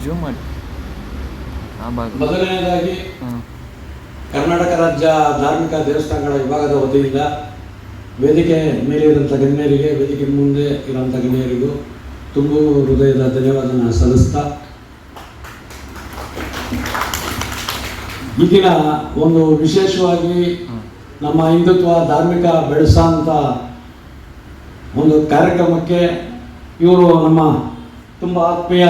Zoom ಮಾಡಿ ಆ ಭಾಗ. ಮೊದಲನೆಯದಾಗಿ ಕರ್ನಾಟಕ ರಾಜ್ಯ ಧಾರ್ಮಿಕ ದೇವಸ್ಥಾನಗಳ ವಿಭಾಗದ ವತಿಯಿಂದ ವೇದಿಕೆ ಮೇಲೆ ಇರುವಂಥ ಗಣ್ಯರಿಗೆ, ವೇದಿಕೆ ಮುಂದೆ ಇರುವಂಥ ಗಣ್ಯರಿಗೂ ತುಂಬು ಹೃದಯದ ಧನ್ಯವಾದ ಸಲ್ಲಿಸ್ತಾ, ಈ ದಿನ ಒಂದು ವಿಶೇಷವಾಗಿ ನಮ್ಮ ಹಿಂದುತ್ವ ಧಾರ್ಮಿಕ ಬೆಳೆಸೋಂಥ ಒಂದು ಕಾರ್ಯಕ್ರಮಕ್ಕೆ ಇವರು ನಮ್ಮ ತುಂಬ ಆತ್ಮೀಯ,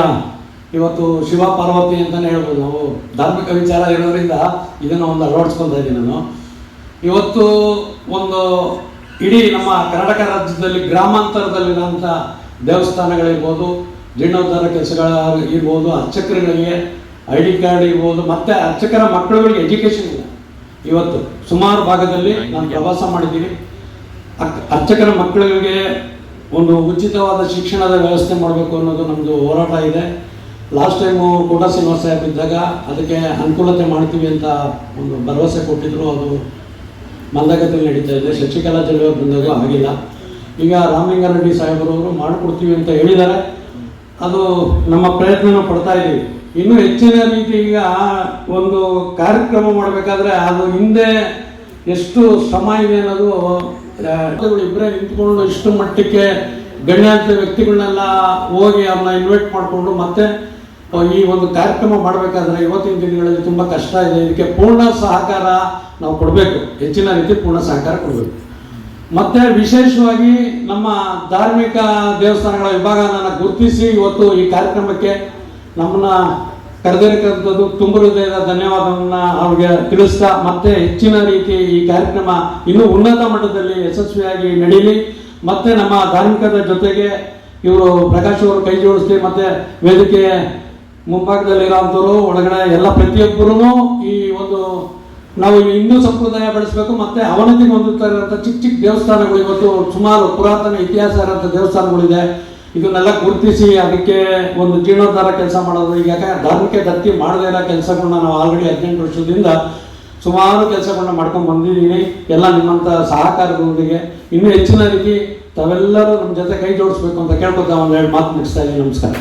ಇವತ್ತು ಶಿವ ಪಾರ್ವತಿ ಅಂತಲೇ ಹೇಳ್ಬೋದು. ನಾವು ಧಾರ್ಮಿಕ ವಿಚಾರ ಇರೋದ್ರಿಂದ ಇದನ್ನು ಒಂದು ಅಳವಡಿಸ್ಕೊಳ್ತಾ ಇದ್ದೀನಿ ನಾನು. ಇವತ್ತು ಒಂದು ಇಡೀ ನಮ್ಮ ಕರ್ನಾಟಕ ರಾಜ್ಯದಲ್ಲಿ ಗ್ರಾಮಾಂತರದಲ್ಲಿರೋಂಥ ದೇವಸ್ಥಾನಗಳಿರ್ಬೋದು, ಜೀರ್ಣೋದ್ಧಾರ ಕೆಲಸಗಳ ಇರ್ಬೋದು, ಅರ್ಚಕರುಗಳಿಗೆ ID ಕಾರ್ಡ್ ಇರ್ಬೋದು, ಮತ್ತು ಅರ್ಚಕರ ಮಕ್ಕಳುಗಳಿಗೆ ಎಜುಕೇಷನ್ ಇಲ್ಲ. ಇವತ್ತು ಸುಮಾರು ಭಾಗದಲ್ಲಿ ನಾನು ಪ್ರವಾಸ ಮಾಡಿದ್ದೀನಿ. ಅರ್ಚಕರ ಮಕ್ಕಳಿಗೆ ಒಂದು ಉಚಿತವಾದ ಶಿಕ್ಷಣದ ವ್ಯವಸ್ಥೆ ಮಾಡಬೇಕು ಅನ್ನೋದು ನಮ್ಮದು ಹೋರಾಟ ಇದೆ. ಲಾಸ್ಟ್ ಟೈಮು ಕೋಟ ಶ್ರೀನಿವಾಸ ಸಾಹೇಬ್ ಇದ್ದಾಗ ಅದಕ್ಕೆ ಅನುಕೂಲತೆ ಮಾಡ್ತೀವಿ ಅಂತ ಒಂದು ಭರವಸೆ ಕೊಟ್ಟಿದ್ರು. ಅದು ಮಂದಗತಿಯಲ್ಲಿ ನಡೀತಾ ಇದೆ. ಶಶಿಕಲಾ ಜೊಲ್ಲೆ ಬಂದಾಗ ಆಗಿಲ್ಲ. ಈಗ ರಾಮಲಿಂಗಾರೆಡ್ಡಿ ಸಾಹೇಬರವರು ಮಾಡಿಕೊಡ್ತೀವಿ ಅಂತ ಹೇಳಿದ್ದಾರೆ. ಅದು ನಮ್ಮ ಪ್ರಯತ್ನ ಪಡ್ತಾ ಇದ್ದೀವಿ. ಇನ್ನೂ ಹೆಚ್ಚಿನ ರೀತಿ ಈಗ ಒಂದು ಕಾರ್ಯಕ್ರಮ ಮಾಡಬೇಕಾದ್ರೆ ಅದು ಹಿಂದೆ ಎಷ್ಟು ಶ್ರಮ ಇದೆ ಅನ್ನೋದು ಇಬ್ಬರೇ ನಿಂತ್ಕೊಂಡು ಇಷ್ಟು ಮಟ್ಟಕ್ಕೆ ಗಣ್ಯಾತ ವ್ಯಕ್ತಿಗಳನ್ನೆಲ್ಲ ಹೋಗಿ ಅವ್ರನ್ನ ಇನ್ವೈಟ್ ಮಾಡಿಕೊಂಡು ಮತ್ತೆ ಈ ಒಂದು ಕಾರ್ಯಕ್ರಮ ಮಾಡಬೇಕಾದ್ರೆ ಇವತ್ತಿನ ದಿನಗಳಲ್ಲಿ ತುಂಬ ಕಷ್ಟ ಇದೆ. ಇದಕ್ಕೆ ಪೂರ್ಣ ಸಹಕಾರ ನಾವು ಕೊಡಬೇಕು, ಹೆಚ್ಚಿನ ರೀತಿ ಪೂರ್ಣ ಸಹಕಾರ ಕೊಡಬೇಕು. ಮತ್ತು ವಿಶೇಷವಾಗಿ ನಮ್ಮ ಧಾರ್ಮಿಕ ದೇವಸ್ಥಾನಗಳ ವಿಭಾಗನ ಗುರುತಿಸಿ ಇವತ್ತು ಈ ಕಾರ್ಯಕ್ರಮಕ್ಕೆ ನಮ್ಮನ್ನ ಕರೆದಿರತಕ್ಕಂಥದ್ದು ತುಂಬ ಹೃದಯದ ಧನ್ಯವಾದವನ್ನು ಅವ್ರಿಗೆ ತಿಳಿಸ್ತಾ, ಮತ್ತೆ ಹೆಚ್ಚಿನ ರೀತಿ ಈ ಕಾರ್ಯಕ್ರಮ ಇನ್ನೂ ಉನ್ನತ ಮಟ್ಟದಲ್ಲಿ ಯಶಸ್ವಿಯಾಗಿ ನಡೀಲಿ. ಮತ್ತು ನಮ್ಮ ಧಾರ್ಮಿಕದ ಜೊತೆಗೆ ಇವರು ಪ್ರಕಾಶ್ ಅವರು ಕೈ ಜೋಡಿಸ್ಲಿ, ಮತ್ತು ವೇದಿಕೆ ಮುಂಭಾಗದಲ್ಲಿರೋಂಥವ್ರು ಒಳಗಡೆ ಎಲ್ಲ ಪ್ರತಿಯೊಬ್ಬರೂ ಈ ಒಂದು ನಾವು ಹಿಂದೂ ಸಂಪ್ರದಾಯ ಬೆಳೆಸಬೇಕು. ಮತ್ತು ಅವನತಿಗೆ ಹೊಂದುತ್ತಾ ಇರೋಂಥ ಚಿಕ್ಕ ಚಿಕ್ಕ ದೇವಸ್ಥಾನಗಳು ಇವತ್ತು ಸುಮಾರು ಪುರಾತನ ಇತಿಹಾಸ ಇರೋಂಥ ದೇವಸ್ಥಾನಗಳಿದೆ. ಇದನ್ನೆಲ್ಲ ಗುರುತಿಸಿ ಅದಕ್ಕೆ ಒಂದು ಜೀರ್ಣೋದ್ಧಾರ ಕೆಲಸ ಮಾಡೋದು. ಈಗ ಧಾರ್ಮಿಕ ದತ್ತಿ ಮಾಡದೇ ಇರೋ ಕೆಲಸಗಳನ್ನ ನಾವು ಆಲ್ರೆಡಿ 18 ವರ್ಷದಿಂದ ಸುಮಾರು ಕೆಲಸಗಳನ್ನ ಮಾಡ್ಕೊಂಡು ಬಂದಿದ್ದೀನಿ. ಎಲ್ಲ ನಿಮ್ಮಂಥ ಸಹಕಾರದೊಂದಿಗೆ ಇನ್ನೂ ಹೆಚ್ಚಿನ ರೀತಿ ತಾವೆಲ್ಲರೂ ನಮ್ಮ ಜೊತೆ ಕೈ ಜೋಡಿಸ್ಬೇಕು ಅಂತ ಕೇಳ್ಕೊತಾ ಒಂದು 2 ಮಾತು ಮುಗಿಸ್ತಾ ಇದ್ದೀನಿ. ನಮಸ್ಕಾರ.